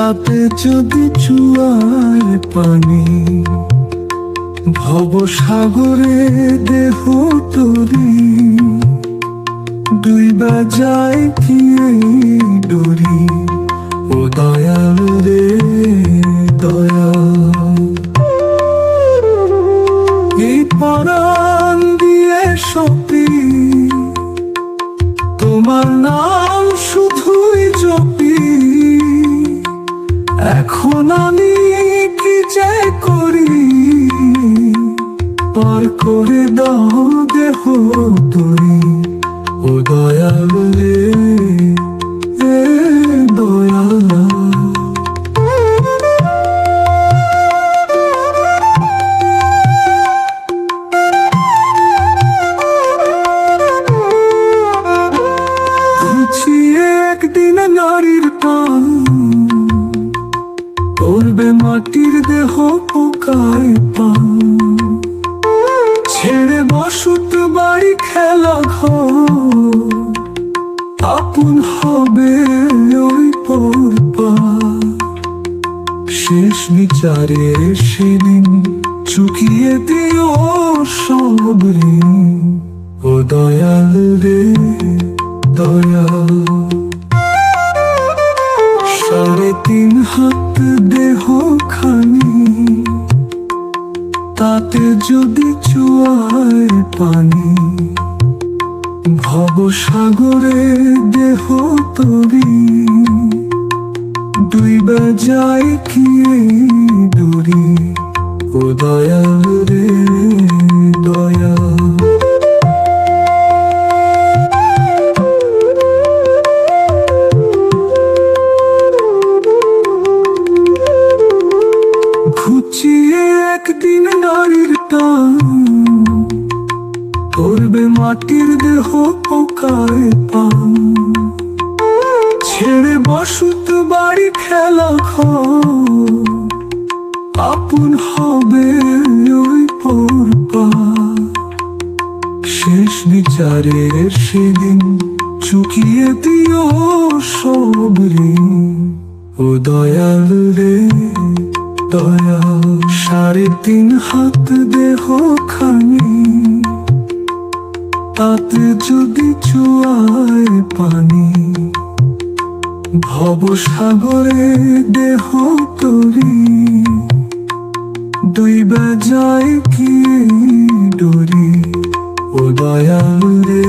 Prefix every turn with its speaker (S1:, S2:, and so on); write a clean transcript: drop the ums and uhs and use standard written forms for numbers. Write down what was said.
S1: তাতে যদি চুয়ায় পানি, ভব সাগরে দেহ তরি, ডুইবা যায় কি এই ডরি। ও দয়াল রে দয়াল, এই পরাণ দিয়ে সপি তোমার নাম শুধুই জপি। এখন আমি কি যে করি, পার করে দাও দেহ তরি। ও দয়াল রে দয়াল, একদিন নারীর টান করবে মাটির দেহ পোকায় পান। ছেড়ে বসত বাড়ি খেলা ঘর, আপন হবে ওই পরপা। শেষ বিচারে সেদিন চুকিয়ে দিও সব ঋণ। ও দয়াল রে দয়াল, 3.5 হাত দেহ খানি, তাতে যদি চুয়ায় পানি, ভব সাগরে দেহ তরি, ডুইবা যায় কি এই ডরি। ও দয়াল রে দয়াল, ঘুচিয়ে একদিন নারীর টান করবে মাটির দেহ পোকায় পান। ছেড়ে বসত বাড়ি খেলা ঘর, আপন হবে ওই পরপা। শেষ বিচারের সেদিন চুকিয়ে দিও সব ঋণ। ও দয়াল রে দয়াল, 3.5 হাত দেহ খানি, তাতে যদি চুয়ায় পানি, ভব সাগরে দেহ তরি, ডুইবা যায় কি ডরি। ও দয়াল রে